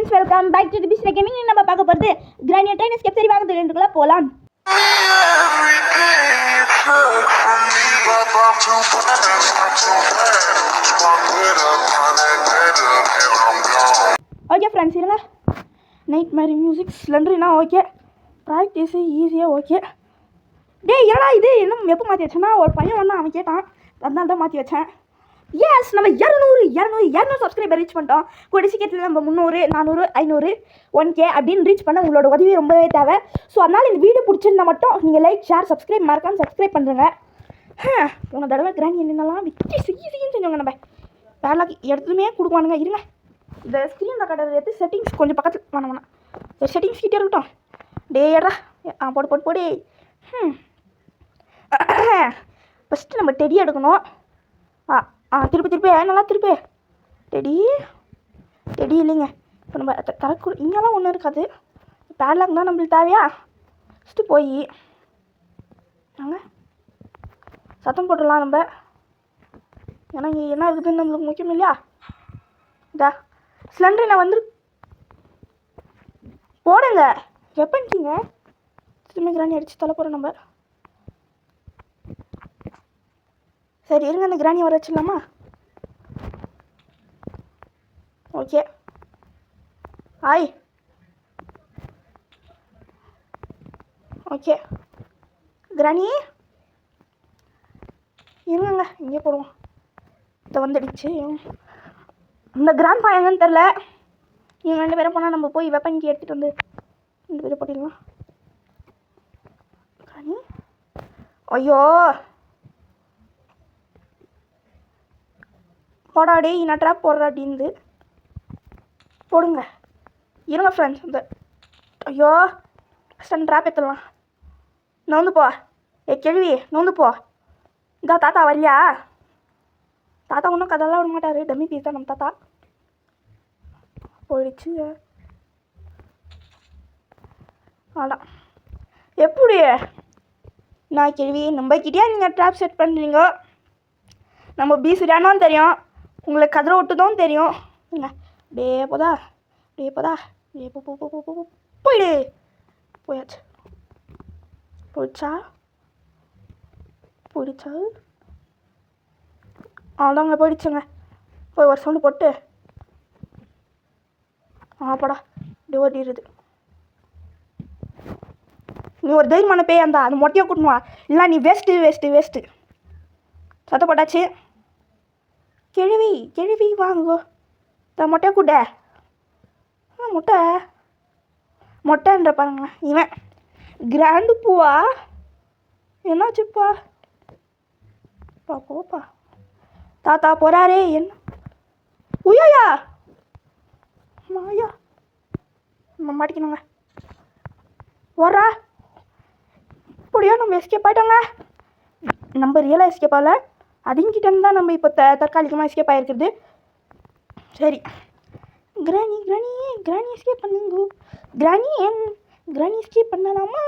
Friends, welcome back to the business gaming. நம்ம பார்க்க போகிறது கிரானியர் ட்ரெயின் எஸ்கேப். சரி வாங்க தெரிஞ்சுக்குள்ள போகலாம். ஓகே ஃப்ரெண்ட்ஸ், இருங்க. நைட் மேரி மியூசிக் ஸ்லெண்டரினா ஓகே, ப்ராக்டிஸு ஈஸியாக ஓகே. ஏன்னா இது இன்னும் எப்போ மாற்றி வச்சேன்னா ஒரு பையன் வந்து அவன் கேட்டான், அதனால தான் மாற்றி வச்சேன். எஸ், நம்ம 200 சப்ஸ்கிரைபர் ரீச் பண்ணிட்டோம். கூடிய சீக்கிரத்தில் நம்ம 300, 400, 500, 1K அப்படின்னு ரீச் பண்ண உங்களோட உதவி ரொம்பவே தேவை. ஸோ அதனால் இந்த வீடியோ பிடிச்சிருந்தா மட்டும் நீங்கள் லைக், ஷேர், சப்ஸ்கிரைப் மறக்காமல் சப்ஸ்கிரைப் பண்ணுறேங்க. போன தடவை கிராண்ட் என்னென்னலாம் விக்கி ஈஸின்னு செஞ்சவங்க. நம்ம பேரலாக் எடுத்துமே கொடுக்குவானுங்க. இருங்க, இந்த ஸ்க்ரீன் ரெக்கார்டர் எடுத்து செட்டிங்ஸ் கொஞ்சம் பக்கத்தில் வேணாம். சரி, செட்டிங்ஸ் கிட்டே இருக்கட்டும். டேடா போடு. ஃபஸ்ட்டு நம்ம டெடி எடுக்கணும். திருப்பி நல்லா திருப்பி. டெடி இல்லைங்க. இப்போ நம்ம கரெக்ட் இங்கெல்லாம் ஒன்றும் இருக்காது. பேட்லாக் தான் நம்மளுக்கு தேவையா? ஃபஸ்ட்டு போய் நாங்கள் சத்தம் போட்டுடலாம் நம்ம. ஏன்னா இங்கே என்ன இருக்குதுன்னு நம்மளுக்கு முக்கியம் இல்லையா? இதா சிலிண்டர் நான் வந்து போடுங்க. வெப்பன்கிங்க திரும்பி கிராணி அடித்து தலை போகிறோம் நம்ம. சரி இருங்க, அந்த கிராணி வர வச்சிடலாமா? ஓகே. ஹாய். ஓகே கிராணி இருங்க, இங்கே போடுவோம். இதை வந்துடுச்சு. இந்த கிராண்ட் பாயங்கன்னு தெரில. இவங்க 2 பேரும் போனால் நம்ம போய் வெப்பன்கி எடுத்துகிட்டு வந்து 2 பேரும் போட்டிடலாம். கிராணி ஐயோ போடாடி, நான் ட்ராப் போடுறா அப்படின்னு போடுங்க. இருங்க ஃப்ரெண்ட்ஸ், இந்த ஐயோ ஃபஸ்ட் ட்ராப் எடுத்துடலாம். நவுந்து போ. கேள்வி நவுந்து போ. இதா தாத்தா வரலையா? தாத்தா ஒன்றும் கதெல்லாம் விட மாட்டார். டம்மி பீஸ் தான் நம்ம தாத்தா. போயிடுச்சு. அதான் எப்படி நான் கேள்வி நம்மக்கிட்டே நீங்கள் ட்ராப் செட் பண்ணுறீங்க. நம்ம பீசுடானு தெரியும், உங்களுக்கு கதிரை விட்டுதான் தெரியும். டே போதா போயிடு. போயாச்சு. போயிடுச்சா அவ்வளோதாங்க, போயிடுச்சுங்க. போய் ஒரு சவுண்டு போட்டு போடா. இப்படி ஓடிடுது. நீ ஒரு தைரியமான பேய் அந்த அந்த மொட்டையை கூட்டணுவா, இல்லை நீ வேஸ்ட்டு. சத்த போட்டாச்சு. கிழவி வாங்கோ. மொட்டையை கூட்ட. மொட்டைன்ற பாருங்க. இவன் கிராண்டு பூவா? என்னாச்சுப்பா? போப்பா. தாத்தா போறாரே. என்ன உய்யா மாயா மாட்டிக்கணுங்க. வரா இப்படியோ நம்ம எஸ்கேப் ஆகிட்டோங்க. நம்ம ரியலாக எஸ்கேப் ஆகல, அதுங்கிட்டேருந்து தான் நம்ம இப்போ தற்காலிகமாக எஸ்கேப் ஆகிருக்குது. சரி கிராணி எஸ்கேப் பண்ணுங்க. கிராணி எஸ்கேப் பண்ணலாமா?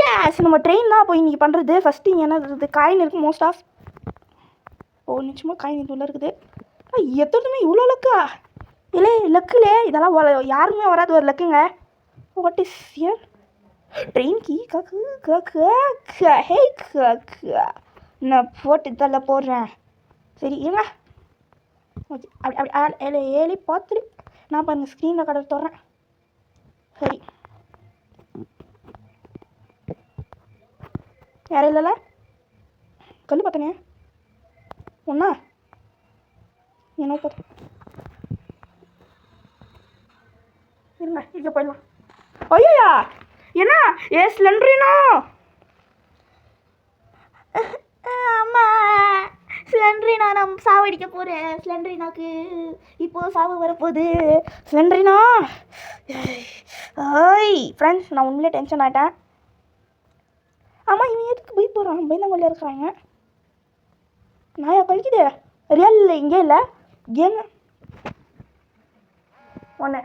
எஸ், நம்ம ட்ரெயின் தான் போய் இன்றைக்கி பண்ணுறது. ஃபஸ்ட்டு இங்கே என்ன இருக்குது? காயின் இருக்குது மோஸ்ட் ஆஃப். நிச்சயமாக காயின் இது உள்ள இருக்குது. எத்தோதுமே இவ்வளோ லக்கா? இல்லை லக்குலே இதெல்லாம் யாருமே வராது ஒரு லக்குங்க. What is here? Train key நான் போட்டு தள்ள போடுறேன். சரி இருங்க. ஓகே, அப்படி ஏழி பார்த்துட்டு நான் பாருங்கள் ஸ்க்ரீன் ரெக்கார்டர் தோறேன். சரி யாரும் இல்லைல்ல? கல் பார்த்தனே ஒன்றா என்ன பார்த்து இருங்க, இங்கே போயிடலாம். ஐயா என்ன சிலிண்டரினா? அம்மா சிலிண்டரினா நான் சாவடிக்க போகிறேன். சிலிண்டரினாக்கு இப்போது சாவு வரப்போகுது. சிலிண்டரினா ஃப்ரெண்ட்ஸ், நான் உண்மையிலே டென்ஷன் ஆகிட்டேன். ஆமாம், இவன் எதுக்கு போய் போகிறான்? பயந்தாங்கொல்லியாக இருக்கிறாங்க. நாயா கழிக்குது. ரியல் இல்லை, இங்கே இல்லை. கேங்க 1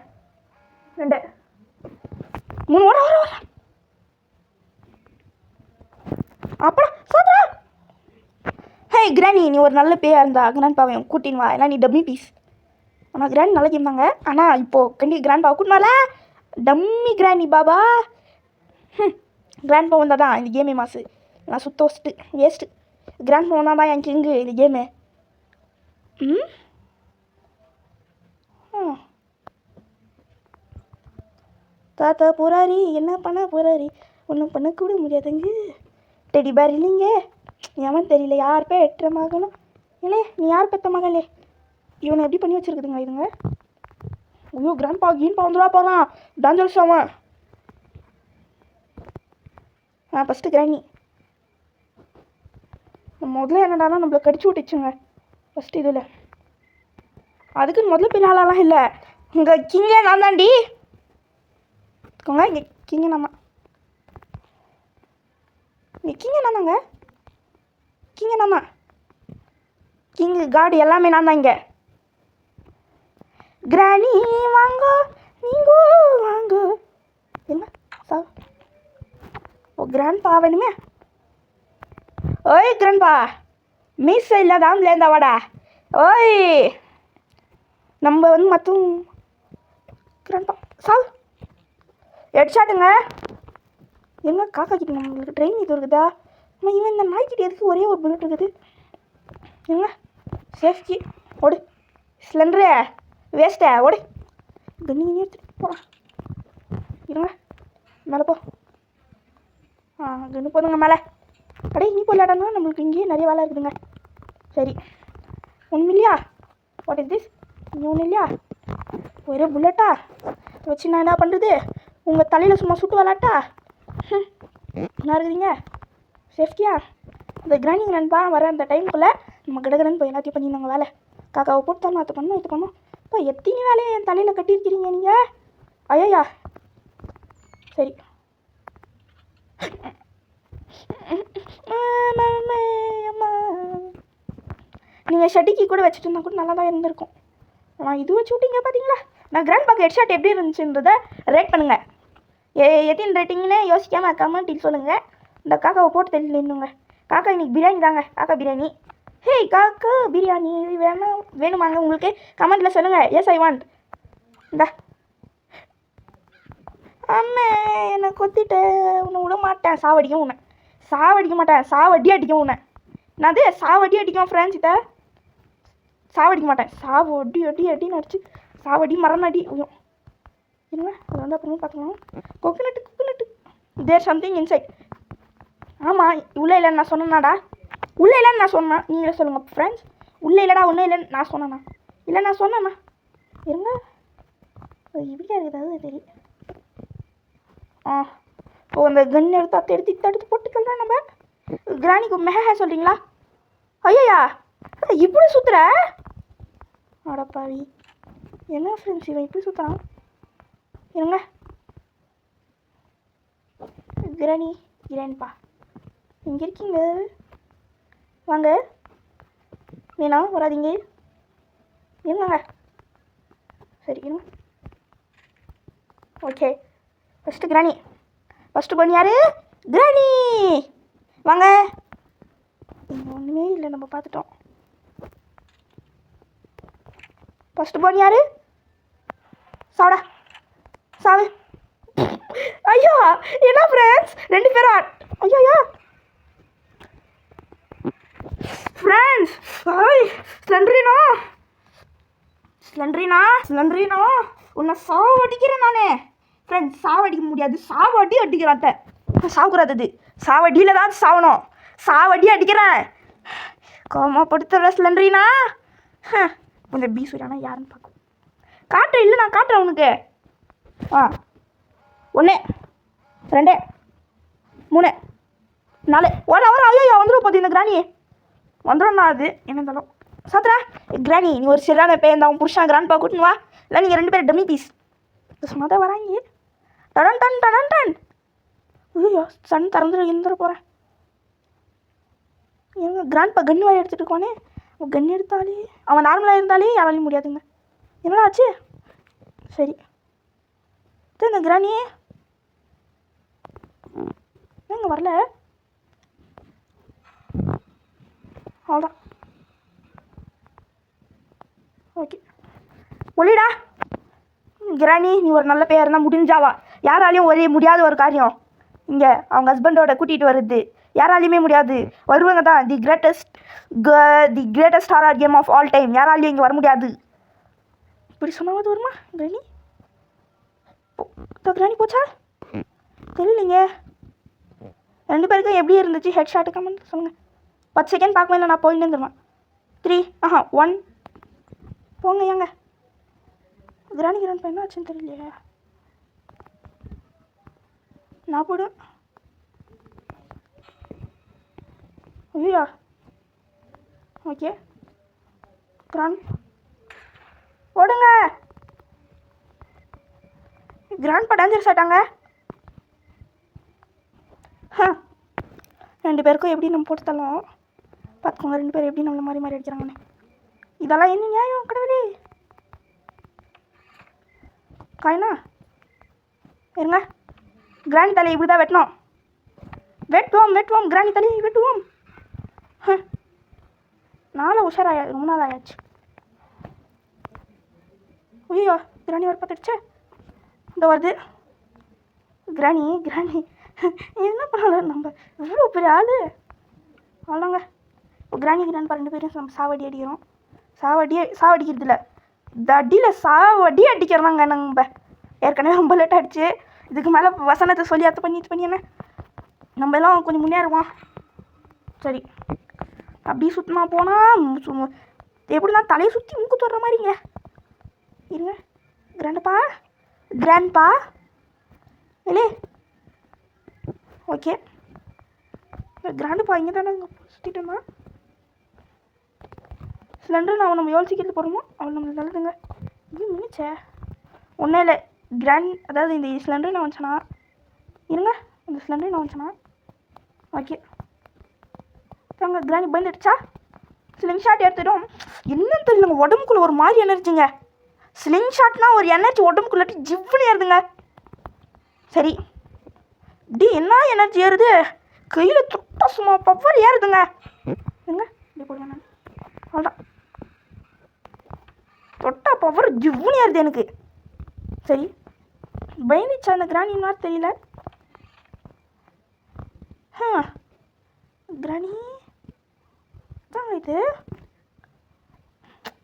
2 3 வர அப்புறம் சாப்பிட்ற. ஹே கிராணி, நீ ஒரு நல்ல பேயா இருந்தா கிராண்ட் பாவை கூட்டின்னு வா. ஏன்னா நீ டம்மி பீஸ். ஆனால் கிராணி நல்ல கேம் தாங்க. ஆனால் இப்போது கண்டிப்பாக கிராண்ட் பா கூட்டினால டம்மி கிராணி பாபா. கிராண்ட் பா வந்தால் தான் இந்த கேமே மாசு. நான் சுத்த வச்சுட்டு வேஸ்ட்டு. கிராண்ட் பா வந்தால் தான் என் கிங்கு இந்த கேமு. தாத்தா போறாரி, என்ன பண்ண போறாரி, ஒன்றும் பண்ண கூட முடியாதுங்க. டெடி பார் இல்லைங்க, எவன் தெரியல, யார் பெற்ற மகனும் இல்லையே, நீ யார் பெற்ற மகளே. இவனை எப்படி பண்ணி வச்சுருக்குதுங்க இதுங்க. ஐயோ கிராண்ட் பா கீன் பா வந்துடா போகிறான், டேஞ்சரஸ் அவன். ஃபஸ்ட்டு கிராணி முதல்ல என்னடானா நம்மளை கடிச்சு விட்டுச்சுங்க ஃபஸ்ட்டு இதில். அதுக்குன்னு முதல்ல பெரிய ஆளாலாம் இல்லை, இங்கே கிங்கே நான் தாண்டி இருக்கோங்க. இங்கே கிங்க நான் தான், இங்கே கிங்க நான் தாங்க, கிங்க நான் தான், கிங்கு காடு எல்லாமே நான் தான் இங்கே. கிராணி வாங்கோ நீங்கோ வாங்கோ என்ன சா ஓ கிராண்ட் பா வேணுமே. ஓய் கிராண்ட் பா மீஸ் இல்லாதாமல இருந்தா வாடா. ஓய் நம்ம வந்து மற்றும் கிராண்ட் பா சாவு ஹெட்ஷாட்டுங்க. எங்க காக்கா கிட்ட நம்மளுக்கு ட்ரெயின் இது இருக்குதா. இவன் இந்த நாய்க்கிட்ட எதுக்கு ஒரே ஒரு புல்லட் இருக்குது. எங்க சேஃப்டி ஓடு சிலிண்டரு வேஸ்ட்டை ஓடு. கண்ணி எடுத்துட்டு போகிறான். இருங்க மேலே போ. கண்ணு போதுங்க மேலே. அடே நீ போடலாடானா நம்மளுக்கு இங்கேயே நிறைய வேலை இருக்குதுங்க. சரி ஒன்றும் இல்லையா, வாட் இஸ் திஸ், இங்கே ஒன்றும் இல்லையா, ஒரே புல்லட்டா வச்சு நான் என்ன பண்ணுறது. உங்கள் தலையில் சும்மா சுட்டு விளாட்டா என்ன இருக்குதுங்க. சேஃப்டியா இந்த கிராண்டிங் நண்பா வர அந்த டைமுக்குள்ளே நம்ம கடகடன்னு போய் எல்லாத்தையும் பண்ணியிருந்தாங்க வேலை. காக்காவை போட்டு தரணும், அது பண்ணணும் இது பண்ணணும். இப்போ எத்தனை வேலையை என் தலையில் கட்டியிருக்கிறீங்க நீங்கள். ஐயா சரி நீங்கள் ஷட்டிக்கு கூட வச்சுட்டு இருந்தால் கூட நல்லா தான் இருந்திருக்கும். நான் இது வச்சு விட்டீங்க பார்த்தீங்களா. நான் கிராண்ட் பாக்கு ஹெட்ஷாட் எப்படி இருந்துச்சுன்றதை ரேட் பண்ணுங்கள். எத்தனை ரேட்டிங்னு யோசிக்காமல் கமெண்ட்டில் சொல்லுங்கள். இந்த காக்காவை போட்டு தெரியலன்னுங்க. காக்கா இன்னைக்கு பிரியாணி தாங்க, காக்கா பிரியாணி. ஹே காக்கா பிரியாணி வேணுமாங்க உங்களுக்கு கமெண்ட்டில் சொல்லுங்கள். Yes I want. இந்த அம்மே என்னை கொத்திட்டு உன்னை விட மாட்டேன், சாவடிக்கும் உன்னை, சாவடிக்க மாட்டேன், சாவடி அடிக்கும் உன்னை. என்னது சாவடி அடிக்கும் ஃப்ரெண்ட்ஸ், இதை சாவடிக்க மாட்டேன், சாவடி அடி அடின்னு அடிச்சு சாவடி மரணடி ஐயும். இருங்க அது வந்து அப்புறமா பார்த்துக்கலாம். கொக்குனட்டு தேர் சம்திங் இன்சைட். ஆமாம் உள்ளே இல்லைன்னு நான் சொன்னேனாடா, உள்ளே இல்லைன்னு நான் சொன்னேன். நீங்களே சொல்லுங்கள் ஃப்ரெண்ட்ஸ், உள்ளே இல்லைடா ஒன்றும் இல்லைன்னு நான் சொன்னேண்ணா, இல்லை நான் சொன்னேண்ணா. இருங்க இப்படியா இருக்குது தெரியும். இப்போ அந்த கன் எடுத்து தடுத்து போட்டுக்கலாம் நம்ம. கிராணிக்கு மெஹ சொல்கிறீங்களா. ஐயா இப்படி சுற்றுற அடப்பாவி. என்ன ஃப்ரெண்ட்ஸ் இவன் இப்படி சுற்றுறான். இருங்க கிராணிப்பா இங்கே இருக்கீங்க, வாங்க வேணா வராதிங்க, இருங்க. சரி இருங்க. ஓகே ஃபஸ்ட்டு கிராணி, ஃபஸ்ட்டு பண்ணி யார் கிராணி வாங்க. ஒன்றுமே இல்லை நம்ம பார்த்துட்டோம். ஃபஸ்ட்டு பண்ணி யார் சாவடா சாவு. ஐயோ என்ன ஃப்ரெண்ட்ஸ் ரெண்டு பேரும் ஐயோ ஃப்ரெண்ட்ஸ். ஸ்லண்ட்ரினா உன்னை சாவடிக்கிறேன் நான் ஃப்ரெண்ட்ஸ். சாவடிக்க முடியாது, சாவடி அடிக்கிறான். சாவுக்கூடாது, அது சாவடியில் தான் சாவணும். சாவடி அடிக்கிறேன், கோமப்படுத்துகிற ஸ்லண்ட்ரினா. கொஞ்சம் பீசுறானா யாருன்னு பார்க்கும் காட்டுறேன். இல்லை நான் காட்டுறேன் உனக்கு. 1 2 3 4 1 ஐயோ வந்துடும் போது இந்த கிராணி வந்துடும்ண்ணா. அது என்ன இருந்தாலும் சாத்துறா கிராணி, நீ ஒரு சரியான பேர் தான். உன் புருஷன் கிராண்ட் பா கூட்டின்னு வா, இல்லை நீங்கள் 2 பேரும் டம்மி பீஸ் சொன்னாதான் வராங்க. டன் ஐயோ சன் திறந்துட இருந்துட போகிறேன். எங்க கிராண்ட் பா கன்று வாரி எடுத்துகிட்டு இருக்கானே. அவன் கன்று எடுத்தாலே, அவன் நார்மலாக இருந்தாலே யாராலையும் முடியாதுங்க. என்னடா ஆச்சு. சரி இந்த கிராணி ஏங்க வரல. அவ்வளோதான் ஓகே ஒளிடா. கிராணி, நீ ஒரு நல்ல பேர் இருந்தால் முடிஞ்சாவா? யாராலையும் ஒரே முடியாத ஒரு காரியம் இங்கே அவங்க ஹஸ்பண்டோட கூட்டிகிட்டு வருது. யாராலையுமே முடியாது. வருவாங்க தான். The greatest horror game of all time. யாராலையும் இங்கே வர முடியாது. இப்படி சொன்னாவது வருமா கிராணி? கிராணி போச்சா தெரியலைங்க. 2 பேருக்கும் எப்படி இருந்துச்சு? ஹெட் ஷாட்டு கமெண்ட் சொல்லுங்கள். 10 செகண்ட் பார்க்கவே இல்லை, நான் போயின்னு இருந்துருவேன். 3 1 போங்க. ஏங்க கிராணி என்ன ஆச்சுன்னு தெரியலையே. நான் போய்டும். ஐயா ஓகே கிராண்ட் ஓடுங்க. கிராண்ட் டேஞ்சர்ஸ் ஆட்டாங்க. 2 பேருக்கும் எப்படி நம்ம போட்டு தள்ளோம் பார்த்துக்கோங்க. 2 பேர் எப்படி நம்மளை மாறி அடிக்கிறாங்கன்னு. இதெல்லாம் என்ன நியாயம் கடவுளே? காயினா இருங்க. கிராணி தலையை இப்படி தான் வெட்டணும். வெட்டுவோம் கிராணி தலையை வெட்டுவோம். நாளை உஷாராயா, ரொம்ப நாள் ஆயாச்சு. ஐயோ கிராணி ஒரு பார்த்துடுச்சு. இந்த வருது கிராணி. என்ன பண்ணலாம் நம்ம? இவ்வளோ பெரிய ஆள் அவ்வளோங்க. இப்போ கிராணி 2 பேரும் நம்ம சாவடி அடிக்கிறோம். சாவடிக்கிறது இல்லை, இந்த அடியில் சாவடி அடிக்கிறோங்க. நம்ம ஏற்கனவே ரொம்ப லேட் ஆகிடுச்சு. இதுக்கு மேலே வசனத்தை சொல்லி அது பண்ணி என்ன நம்ம எல்லாம் கொஞ்சம் முன்னேறுவோம். சரி, அப்படியே சுத்தமாக போனால் எப்படின்னா தலையை சுற்றி மூக்கு தொடுற மாதிரிங்க. இருங்க. கிராண்ட்பா இல்லே. ஓகே கிராண்டுப்பா இங்கே தானே சுற்றிட்டோமா? சிலிண்டர் நான் நம்ம எவ்வளோ சீக்கிரத்தில் போடுறோமோ அவள் நம்மளுக்கு நல்லதுங்க. இது நினைச்சே ஒன்றும் இல்லை. அதாவது இந்த சிலிண்டர் நான் வந்துச்சேனா இருங்க. இந்த சிலிண்டர் நான் வந்துச்சேனா ஓகே தாங்க. கிராணி பயந்துடுச்சா? Sling shot எடுத்துடும். என்னன்னு தெரியலங்க, உடம்புக்குள்ளே ஒரு மாதிரி எனர்ஜிங்க. ஸ்லிங் ஷாட்னா ஒரு எனர்ஜி உடம்புக்குள்ளாட்டி ஜிவ்னு ஏறுதுங்க. சரி என்ன எனர்ஜி ஏறுது? கையில் தொட்டா சும்மா பவர் ஏறுதுங்க. எங்க இப்படி போடுங்க. நான் அவ்வளோதான், தொட்டா பவர் ஜிவ்னு ஏறுது எனக்கு. சரி பயந்துச்சா அந்த கிராணி மாதிரி தெரியல. கிராணி தாங்க இது.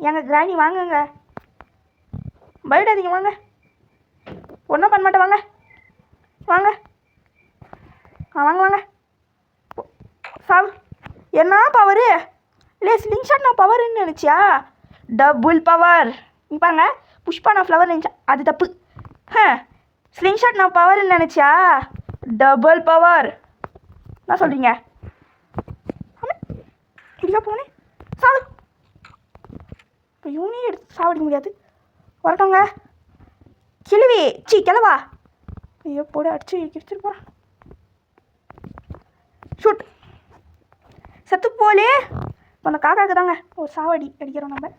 எங்க கிராணி வாங்கங்க, பயப்படாதீங்க. வாங்க, ஒன்றும் பண்ண மாட்டேன். வாங்க வாங்க. சாவு என்ன பவரு? இல்லை ஸ்லிங் ஷாட் நான் பவர்ன்னு நினச்சியா? Double power. பாருங்க, புஷ்பா நான் ஃப்ளவர் நினச்சா அது தப்பு. ஸ்லிங் ஷாட் நான் பவர்ன்னு நினச்சியா? Double power. என்ன சொல்கிறீங்க? இப்படியா போனேன் சாவு. இப்போ இவனையும் எடுத்து சாவடிக்க முடியாது. வரட்டோங்க கிளவா. ஐயோ போட அடிச்சு கிடிச்சிட்டு போகிறான். ஷூட் செத்து போலே. இப்போ அந்த காக்காவுக்கு தாங்க ஒரு சாவடி அடிக்கிறோம் நம்ம.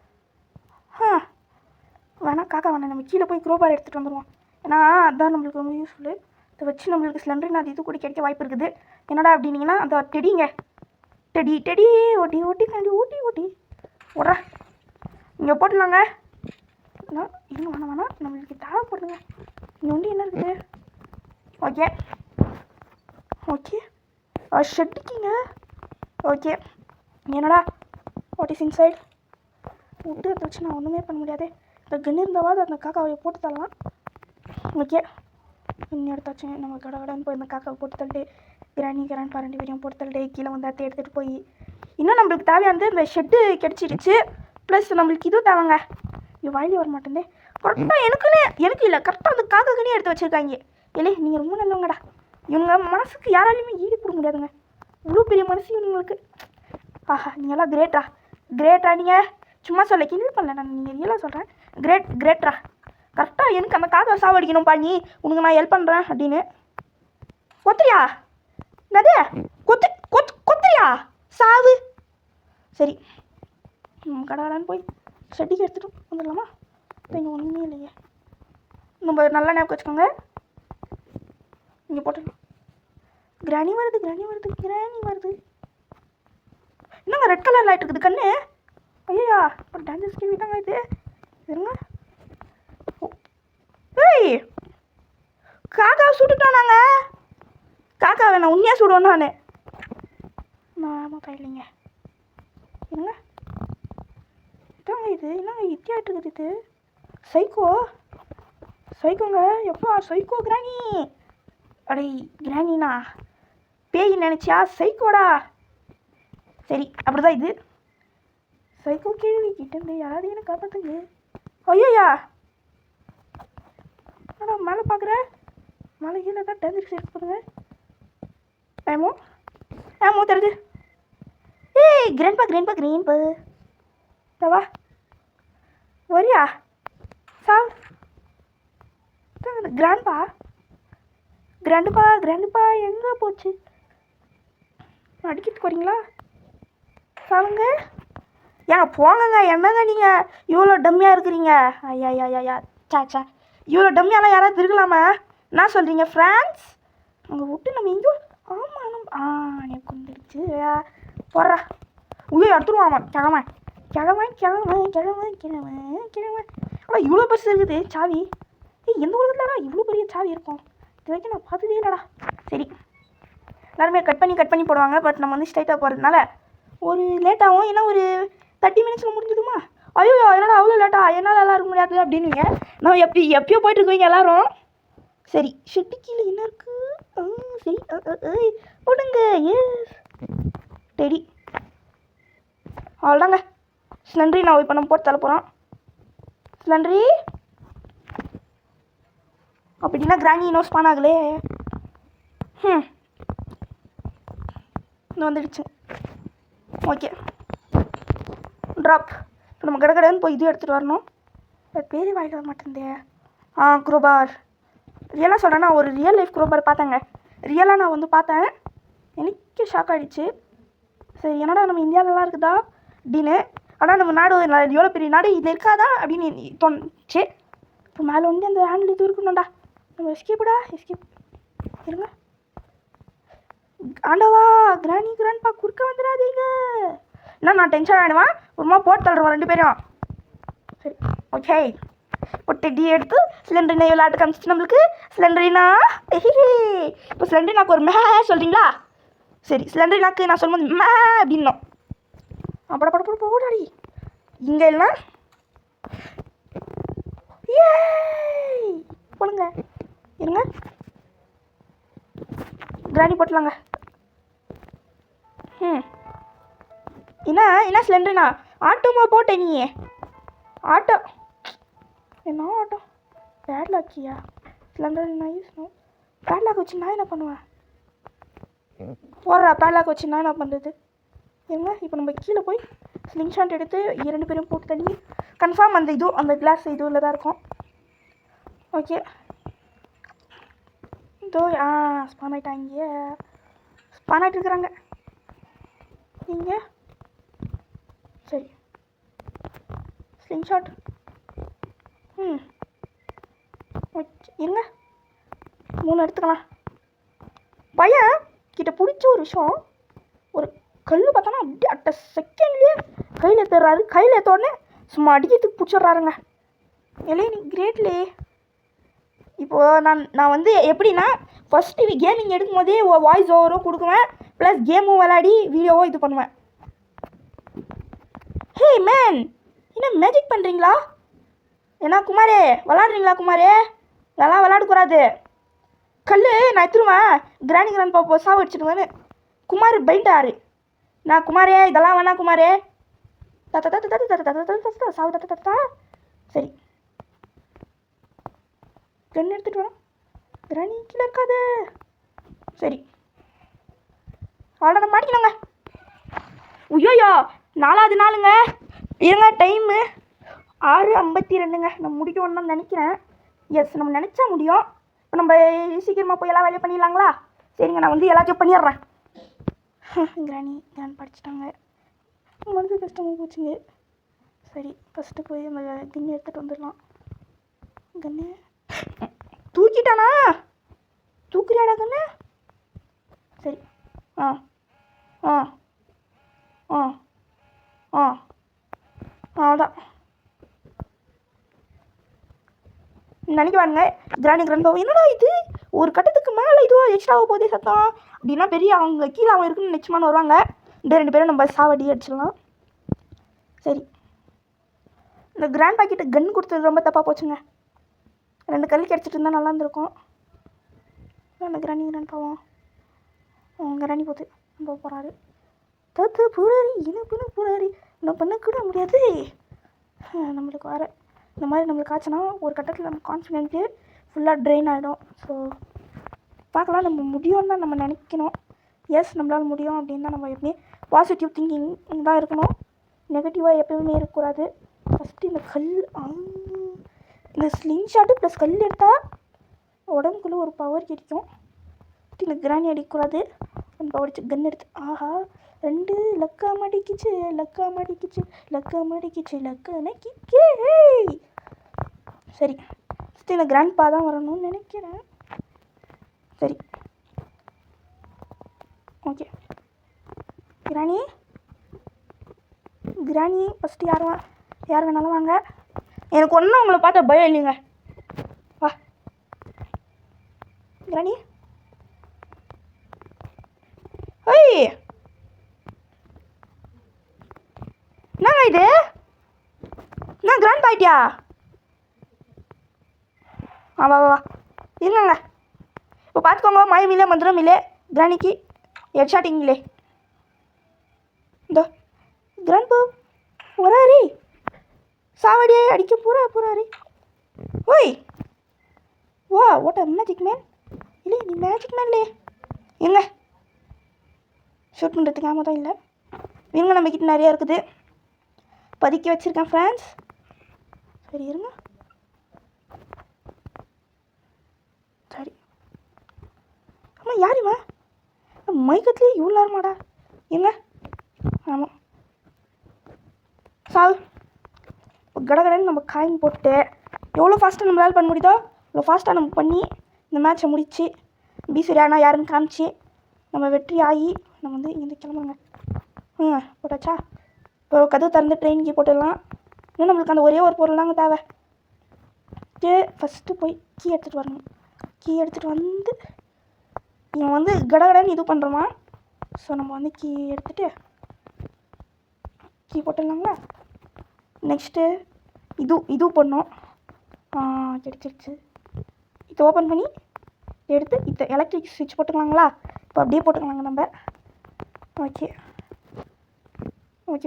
வேணாம் காக்கா வேணாம், நம்ம கீழே போய் குரோபார் எடுத்துகிட்டு வந்துடுவோம். ஏன்னா அதுதான் நம்மளுக்கு ரொம்ப யூஸ்ஃபுல்லு. இதை வச்சு நம்மளுக்கு சிலிண்டர் அது இது கூட கிடைக்க வாய்ப்பு இருக்குது. என்னடா அப்படின்னீங்கன்னா அந்த டெடிங்க. டெடி ஓட்டி ஓடுறா. இங்கே போட்டுலாங்க. இன்னும் வேணாம் நம்மளுக்கு தேவைப்படுதுங்க. இங்கே வந்து என்ன இருக்குது? ஓகே ஷெட்டுக்கிங்க. ஓகே என்னடா வாட் இஸ் இன்சைட்? விட்டு அதை வச்சு நான் ஒன்றுமே பண்ண முடியாது. இந்த கன்று இருந்தாவது அந்த காக்காவை போட்டு தரலாம். ஓகே இன்னும் எடுத்தாச்சு. நம்ம கடன்னு போய் இந்த காக்காவை போட்டு தள்ளிட்டு கிராணி 2 பேரையும் போட்டு தள்ளிட்டு கீழே வந்து அதை எடுத்துகிட்டு போய் இன்னும் நம்மளுக்கு தேவையானது இந்த ஷெட்டு கிடச்சிருச்சு. ப்ளஸ் நம்மளுக்கு இதுவும் தேவைங்க. இது வாயிலே வர மாட்டேங்குது. கரெக்டாக எனக்கு இல்லை, கரெக்டாக அந்த காக்காக்குனே எடுத்து வச்சுருக்காங்க. இல்லை நீங்கள் ரொம்ப நல்லவங்கடா. இவங்க மனசுக்கு யாராலையுமே ஈடு கொடுக்க முடியாதுங்க. இவ்வளோ பெரிய மனசு இவங்களுக்கு. ஆஹா நீங்கள்லாம் கிரேட்ரா. நீங்கள் சும்மா சொல்ல கிண்டல் பண்ணல, நான் நீங்கள் ரியலாக சொல்கிறேன். கிரேட்ரா. கரெக்டாக எனக்கு அந்த காக்கா சாவடிக்கணும்ப்பா, நீ உனக்கு நான் ஹெல்ப் பண்ணுறேன் அப்படின்னு. கொத்துறியா? என்னது கொத்துறியா? சாவு. சரி கடகடான்னு போய் செடிக்கு எடுத்துகிட்டு வந்துடலாமா? இங்கே ஒன்றுமே இல்லையே. நம்ம நல்லா ஞாபகம் வச்சுக்கோங்க. இங்கே போட்டுடலாம். கிராணி வருது. என்னங்க ரெட் கலர் லைட் இருக்குது கண்ணு? ஐயா ஒரு டேஞ்சர்ஸ் டிவி தாங்க இது. இருங்க காக்காவை சுட்டுட்டோம் நாங்கள். காக்காவை நான் உண்மையாக சுடுவோம் நான். ஆமாம் கையிலிங்க என்னங்க இதாங்க இது என்னங்க இத்தியாட்டு இருக்குது இது. சைக்கோ சைக்கோங்க எப்பா சைக்கோ கிராணி. அடே கிராணினா பேய் நினச்சியா சைக்கோடா. சரி அப்படிதான் இது. சைக்கோ கேள்வி கிட்டேருந்து யாராவது எனக்கு காப்பாற்றுங்க. ஐயோயா அடா மேலே பார்க்குற மலை கீழே தான் டேஞ்சர் சேர்க்க போதுங்க. ஏமோ ஏமோ தருது. ஏய் கிரேன்பா தவா வரியா சார் கிராண்டுப்பா எங்கே போச்சு? அடிக்கிறதுக்கு வரீங்களா சாவுங்க? ஏங்க போங்கங்க. என்னங்க நீங்கள் இவ்வளோ டம்மியாக இருக்கிறீங்க? ஐயா சாச்சா இவ்வளோ டம்மியாலாம் யாராவது இருக்கலாமா? என்ன சொல்கிறீங்க ஃப்ரான்ஸ்? அங்கே விட்டு நம்ம எங்கேயோ ஆமாம் எனக்கு வந்துடுச்சு போடுறா. உயோ எடுத்துருவான் கிழவன். ஆனால் இவ்வளோ பெருசு இருக்குது சாவி. எந்த உலகத்துலடா இவ்வளோ பெரிய சாவி இருக்கும்? இது வரைக்கும் நான் பார்த்ததே இல்லைடா. சரி எல்லாருமே கட் பண்ணி போடுவாங்க. பட் நம்ம வந்து ஸ்ட்ரைட்டாக போகிறதுனால ஒரு லேட்டாகும். ஏன்னா ஒரு 30 மினிட்ஸில் முடிஞ்சிடுமா? ஐயோ என்னடா அவ்வளோ லேட்டா என்னால் எல்லாம் இருக்க முடியாது அப்படின்னுங்க. நான் எப்பயோ போயிட்டுருக்கீங்க எல்லோரும். சரி ஷெட்டு கீழே என்ன இருக்குது? சரி போடுங்க. எஸ் டெடி அவ்வளோதாங்க. சிலிண்டரி நான் இப்போ நம்ம போட்டு தர போகிறோம். சிலிண்டரி அப்படின்னா கிராணி இன்னும் ஸ்பான் ஆகலே. இன்னும் வந்துடுச்சு. Okay drop. இப்போ நம்ம கடைன்னு போய் இது எடுத்துகிட்டு வரணும். பேரே வாங்கிட்டு வர மாட்டேந்தே. குரோபார் ரியலாக சொல்கிறேன்னா ஒரு ரியல் லைஃப் குரோபார் பார்த்தேங்க. ரியலாக நான் வந்து பார்த்தேன். எனக்கு ஷாக் ஆகிடுச்சு. சரி என்னடா நம்ம இந்தியாவிலலாம் இருக்குதா அப்படின்னு. ஆனால் நம்ம நாடு எவ்வளோ பெரிய நாடு இது இருக்காதா அப்படின்னு தோணுச்சு. இப்போ மேலே வந்து அந்த ஹேண்டில் இது இருக்கணும்டா. நம்ம எஸ்கேப்டா இருங்க. ஆண்டவா கிராண்ட்பா குறுக்க வந்துடாதீங்க. என்ன நான் டென்ஷன் ஆகிடுவேன். ஒருமா போட்டு தள்ளுறோம் 2 பேரும். சரி ஓகே இப்போ டெடி எடுத்து சிலிண்டரினா விளையாட்டு காமிச்சிச்சு நம்மளுக்கு. சிலிண்டரினா இப்போ சிலிண்டரினாக்கு ஒரு சொல்கிறீங்களா? சரி சிலிண்டரினாக்கு நான் சொல்லும்போது அப்படின்னோம். பட போடாடி இங்கே இல்லை போடுங்க. இருங்க கிராணி போட்டலாங்க. என்ன சிலிண்டரினா ஆட்டோமா போட்டேன் நீ? ஆட்டோ என்ன ஆட்டோ பேட்லாக்கியா? சிலிண்டர் நான் யூஸ் பேட்லாக் வச்சு நான் என்ன பண்ணுவேன்? போடுறா பேட்லாக் வச்சு நான் என்ன பண்ணுறது? ஏங்க இப்போ நம்ம கீழே போய் ஸ்லிங் ஷாட் எடுத்து 2 பேரும் போட்டு தள்ளி கன்ஃபார்ம் அந்த கிளாஸ் இதுவில் தான் இருக்கும். ஓகே இதோ ஸ்பான் ஆகிட்டாங்க. ஸ்பான் ஆகிட்டு இருக்கிறாங்க இங்கே. சரி ஸ்லிங் ஷாட் ஓகே இருங்க 3 எடுத்துக்கலாம். பையன் கிட்ட பிடிச்ச ஒரு விஷயம், ஒரு கல் பார்த்தோன்னா அப்படியே அட்ட செகண்ட்லேயே கையில் ஏற்றுறாரு. கையில் ஏற்றோடனே சும்மா அடிக்கிறதுக்கு பிடிச்சிட்றாருங்க. இல்லையே நீ கிரேட்லே. இப்போது நான் வந்து எப்படின்னா ஃபஸ்ட்டு கேமிங் எடுக்கும் போதே வாய்ஸ் ஓவரும் கொடுக்குவேன், ப்ளஸ் கேமும் விளையாடி வீடியோவும் இது பண்ணுவேன். ஹே மேன் என்ன மேஜிக் பண்ணுறீங்களா? ஏன்னா குமாரே விளாட்றீங்களா? குமாரே இதெல்லாம் விளாடக்கூடாது. கல் நான் எடுத்துருவேன். கிராண்ட் பாப்பா சாவு அடிச்சிடுவேன்னு குமார் பைண்டாரு. நான் குமாரே இதெல்லாம் வேணா குமாரே சாவு தத்தா. சரி கண் எடுத்துகிட்டு வரோம். கிராணி கீழே இருக்காது. சரி அவ்வளோ மாட்டிக்கணுங்க. ஐயோயோ 4வது நாளுங்க. இருங்க டைமு 6:52ங்க. நம்ம முடிக்கணும்னு நினைக்கிறேன். எஸ் நம்ம நினச்சா முடியும். இப்போ நம்ம சீக்கிரமாக போய் எல்லாம் வேலையை பண்ணிடலாங்களா? சரிங்க நான் வந்து எல்லாத்தையும் பண்ணிடுறேன். கிராண்ட் படிச்சுட்டாங்க. மனசு கஷ்டமாக போச்சுங்க. சரி ஃபஸ்ட்டு போய் அந்த கன்று எடுத்துகிட்டு வந்துடலாம். கன்று தூக்கிட்டானா? தூக்குறியாடா கண்ணு? சரி அதான் நினைக்க வாங்க. கிராண்ட் பாவம் என்னடா இது ஒரு கட்டத்துக்கு மேலே இதுவோ எக்ஸ்ட்ராவாக போதே சத்தம் அப்படின்னா பெரிய அவங்க கீழே அவங்க இருக்குன்னு நிச்சயமான வருவாங்க. இந்த 2 பேரும் நம்ம சாவடி அடிச்சிடலாம். சரி, இந்த கிராண்ட் பாக்கெட்டு கன் கொடுத்தது ரொம்ப தப்பாக போச்சுங்க. 2 கல் கிடச்சிட்டு இருந்தால் நல்லா இருந்திருக்கும். அந்த கிராண்ட் பாவம் கிராணி போத்து நம்ம போகிறாரு. தத்து புராரி இனப்புன்னு புராரி இன்னும் பண்ணக்கூட முடியாது. நம்மளுக்கு வர இந்த மாதிரி நம்மளுக்கு ஆச்சுன்னா ஒரு கட்டத்தில் நம்ம கான்ஃபிடென்ட்டு ஃபுல்லாக ட்ரெயின் ஆகிடும். ஸோ பார்க்கலாம், நம்ம முடியும்னு தான் நம்ம நினைக்கணும். எஸ், நம்மளால் முடியும் அப்படின்னு தான் நம்ம எப்பவுமே பாசிட்டிவ் திங்கிங் தான் இருக்கணும். நெகட்டிவாக எப்பவுமே இருக்கக்கூடாது. ஃபஸ்ட்டு இந்த கல் இந்த ஸ்லிங் ஷாட்டு ப்ளஸ் கல் எடுத்தால் உடம்புக்குள்ளே ஒரு பவர் கிடைக்கும். இந்த கிராணி அடிக்கக்கூடாது. அடிச்சு கன் எடுத்து ஆஹா 2 லக்கா மாட்டிக்கிச்சு லக்கா மாட்டிக்கிச்சு லக்கா மாட்டிக்கிச்சு லக்கா நக்கிக்கே. சரி, ஃபஸ்ட்டு இந்த கிராண்ட் பா தான் வரணும்னு நினைக்கிறேன். சரி, ஓகே. கிராணி கிராணி ஃபஸ்ட்டு யார் வேணாலும் வாங்க. எனக்கு ஒன்றும் உங்களை பார்த்தா பயம் இல்லைங்க. வா கிராணி. ஓய், என்னங்க இது? என்ன கிராண்ட் பாயிட்டியா? வா வா இல்லைங்க. இப்போ பார்த்துக்கோங்க, மழை மில்லே மந்திரம் மில்லே கிராணிக்கு ஹெட் ஷாட்டிங்களே. இந்த கிராண்ட் பா வராரி சாவடியே அடிக்க போறாரு. ஓய் வா, வாட் அ மேஜிக் மேன். இல்லை, நீ மேஜிக் மேன்லே எங்க ஷூட் பண்ணுறதுக்கு ஆமாம் தான் இல்லை. இருங்க, நம்மக்கிட்ட நிறையா இருக்குது, பதுக்கி வச்சுருக்கேன் ஃப்ரெண்ட்ஸ். சரி இருங்க. சரி, ஆமாம் யாருமா மைக்கத்துலேயே இவ்வளோ நேரமாடா எங்க? ஆமாம் சால். இப்போ கடகடன்னு நம்ம காயின் போட்டு எவ்வளோ ஃபாஸ்ட்டாக நம்மளால் பண்ண முடியுதோ அவ்வளோ ஃபாஸ்ட்டாக நம்ம பண்ணி இந்த மேட்ச்சை முடித்து பீசரியானா யாருன்னு காமிச்சு நம்ம வெற்றி ஆகி நம்ம வந்து இங்கேருந்து கிளம்புங்க. போட்டாச்சா? இப்போ கதவு திறந்து ட்ரெயினுக்கு போட்டுடலாம். இன்னும் நம்மளுக்கு அந்த ஒரே ஒரு பொருள் தாங்க தேவை. ஃபஸ்ட்டு போய் கீ எடுத்துகிட்டு வரணும். கீ எடுத்துகிட்டு வந்து இவன் வந்து கடகடன்னு இது பண்ணுறோமா. ஸோ நம்ம வந்து கீ எடுத்துகிட்டு கீ போட்டுடலாங்களா? நெக்ஸ்ட்டு இது பண்ணோம். கிடைச்சிருச்சு. இதை ஓப்பன் பண்ணி எடுத்து இந்த எலக்ட்ரிக் ஸ்விட்ச் போட்டுக்கலாங்களா? இப்போ அப்படியே போட்டுக்கலாங்க நம்ம. ஓகே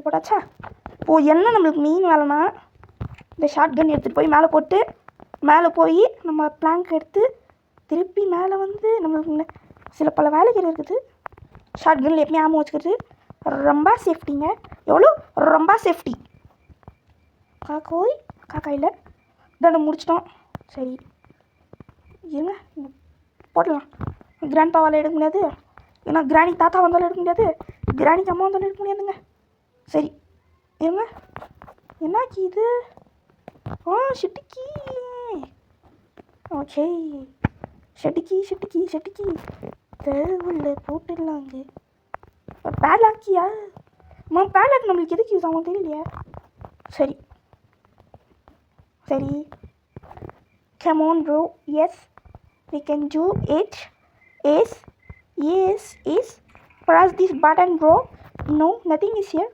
போட்டாச்சா? இப்போது என்ன நம்மளுக்கு மெயின் வேலைன்னா இந்த ஷார்ட் கன் எடுத்துகிட்டு போய் மேலே போய் நம்ம பிளாங்க் எடுத்து திருப்பி மேலே வந்து நம்மளுக்கு சில பல வேலைகள் இருக்குது. ஷார்ட் கன்னில் எப்பவுமே ஆமாம் வச்சுக்கிறது ரொம்ப சேஃப்டிங்க. எவ்வளோ ரொம்ப சேஃப்டி. காக்கா இல்லை, இதை முடிச்சிட்டோம். சரி இருங்க, போடலாம். கிராண்ட் பாவால் எடுக்க முடியாது, ஏன்னா கிராணி தாத்தா வந்தாலும் எடுக்க முடியாது, கிராணிக்கு அம்மா வந்தாலும் எடுக்க முடியாதுங்க. சரி இருங்க, என்னாச்சு இது? ஷெட்டிக்கி. ஓகே, ஷெட்டிக்கி தேவையில்ல போட்டுடலாங்க. பேட்லாக்கியா? பேட்லாக் நம்மளுக்கு எதுக்கு யூஸ் ஆகும் தெரியலையா? சரி come on bro, yes we can do it. Yes press this button bro. No, nothing is here.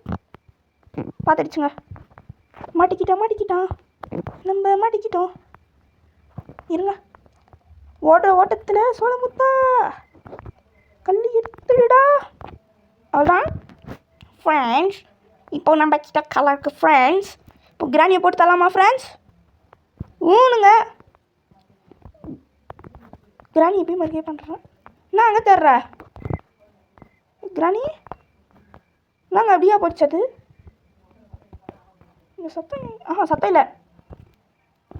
பார்த்துடுச்சுங்க. மாட்டிக்கிட்டான் நம்ம மாட்டிக்கிட்டோம். இருங்க, ஓட்டத்தில் சோளமுத்தா கல்லி எடுத்துடுடா. அவ்வளோதான் ஃப்ரெண்ட்ஸ். இப்போ நம்ம கிட்ட கலருக்கு ஃப்ரெண்ட்ஸ். இப்போ கிராணியை போட்டு தரலாமா ஃப்ரெண்ட்ஸ்? ஊனுங்க. கிராணி எப்பயும் மறுக்கே பண்ணுறேன். நான் அங்கே தர்ற கிராணி நாங்கள் அப்படியா போச்சது? இந்த சத்தம் சத்தம் இல்லை,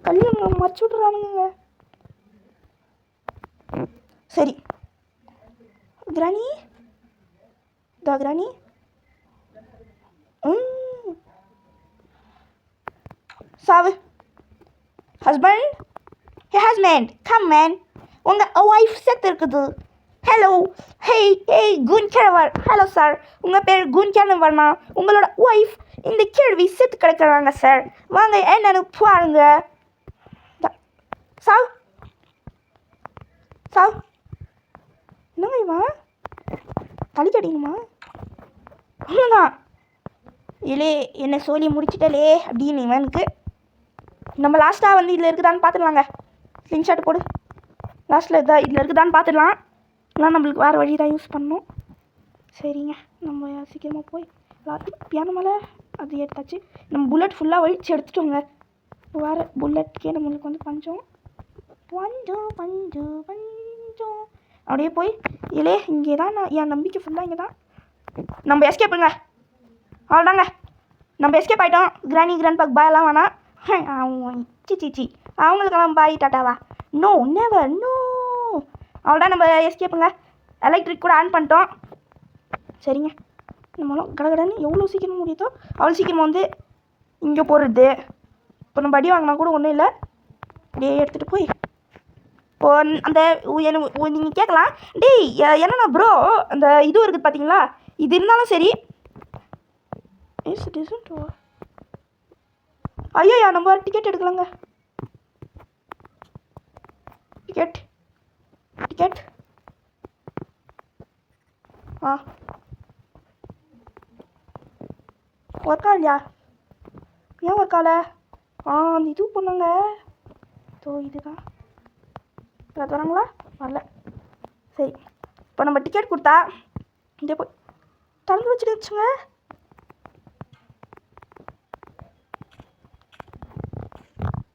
கல்யாண மறைச்சி விட்றானுங்க. சரி கிராணி கிராணி சாவு. ஹஸ்பண்ட், ஹே ஹஸ்பண்ட் கம் மேன், உங்கள் ஒய்ஃப் செத்து இருக்குது. ஹலோ, ஹேய் குன் கிழவர். ஹலோ சார், உங்கள் பேர் குன் கிழவர்னா? உங்களோட ஒய்ஃப் இந்த கேள்வி செத்து கிடக்குறாங்க சார், வாங்க என்னன்னு பாருங்க. சாவ் தலைக்கு அடிக்கணுமா? அவ்வளோதான். இல்லே என்ன சொல்லி முடிச்சிட்டலே அப்படின்னு இவனுக்கு. நம்ம லாஸ்ட்டாக வந்து இதில் இருக்குதான்னு பார்த்துடலாங்க. ஸ்க்ரீன்ஷாட் போடு. லாஸ்ட்டில் இதில் இருக்குதான்னு பார்த்துடலாம். இல்லை நம்மளுக்கு வேறு வழி தான் யூஸ் பண்ணணும். சரிங்க, நம்ம சீக்கிரமாக போய் பியானோ மேலே அது எடுத்தாச்சு. நம்ம புல்லட் ஃபுல்லாக வலிச்சு எடுத்துட்டோங்க. வேறு புல்லட்கே நம்மளுக்கு வந்து பஞ்சம் பஞ்சம் பஞ்சம் பஞ்சம். அப்படியே போய் இல்லே இங்கே தான் நான் என் நம்பிக்கை ஃபுல்லாக இங்கே தான். நம்ம எஸ்கேப்புங்க. அவ்வளோதாங்க, நம்ம எஸ்கேப் ஆகிட்டோம். கிராண்ட் பாக் பாயெல்லாம் வேணாம். அவங்க சி அவங்களுக்கெல்லாம் பாய் டாட்டாவா? No never no. அவ்வளோதான், நம்ம எஸ்கேப்புங்க. எலக்ட்ரிக் கூட ஆன் பண்ணிட்டோம். சரிங்க, நம்மளும் கடகடன்னு எவ்வளோ சீக்கிரமாக முடியுதோ அவ்வளோ சீக்கிரமாக வந்து இங்கே போடுறது. இப்போ நம்ம அடி வாங்கினா கூட ஒன்றும் இல்லை. அப்படியே எடுத்துகிட்டு போய் இப்போ அந்த நீங்கள் கேட்கலாம், டேய் என்னண்ணா ப்ரோ அந்த இது இருக்குது பார்த்தீங்களா, இது இருந்தாலும் சரி. ஐயா நம்ம டிக்கெட் எடுக்கலாங்க. டிக்கெட் ஒர்க்கா இல்லையா? ஏன் ஒர்க்கால? அந்த இது பண்ணுங்க. இதுதான் வராங்களா? வரல. சரி, இப்போ நம்ம டிக்கெட் கொடுத்தா இங்கே போய் திறந்து வச்சுருச்சுங்க.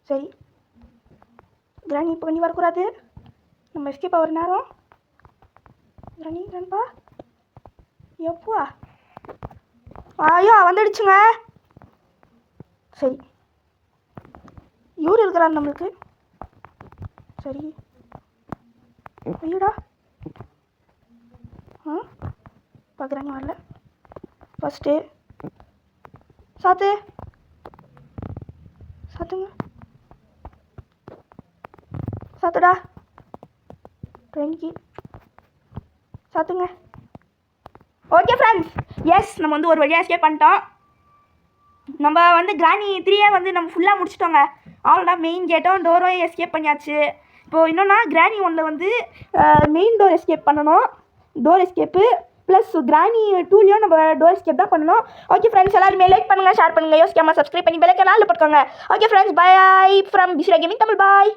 சரி கிராணி, இப்போ நீ வரக்கூடாது. நம்ம எஸ்கேப் ஆகிற நேரம். கிராண்ட்பா எப்பா ஐயோ வந்துடுச்சுங்க. சரி, இவர் இருக்கிறார் நம்மளுக்கு. சரி ஐயோடா. பார்க்குறாங்க வரல. ஃபஸ்ட்டு சாத்துங்க. சாத்துடா. ட்ரெயின்க்கு சாத்துங்க. ஓகே ஃப்ரெண்ட்ஸ், எஸ் நம்ம வந்து ஒரு வழியாக எஸ்கேப் பண்ணிட்டோம். நம்ம வந்து கிராணி 3 வந்து நம்ம ஃபுல்லாக முடிச்சிட்டோங்க. அவ்வளோதான், மெயின் கேட்டும் டோரும் எஸ்கேப் பண்ணியாச்சு. இப்போது இன்னொன்னா கிராணி 1 வந்து மெயின் டோர் எஸ்கேப் பண்ணணும். டோர் எஸ்கேப்பு ப்ளஸ் கிராணி 2லையும் நம்ம டோர் எஸ்கேப் தான் பண்ணணும். ஓகே ஃப்ரெண்ட்ஸ், எல்லாருமே லைக் பண்ணுங்கள், ஷேர் பண்ணுங்கள், யோசிக்காமல் சப்ஸ்கிரைப் பண்ணி பெல் ஐகான் ஆல்ல போட்டுக்கோங்க. ஓகே ஃப்ரெண்ட்ஸ், பை ஃப்ரம் பிஸ்ரா கேமிங் தமிழ். பாய்.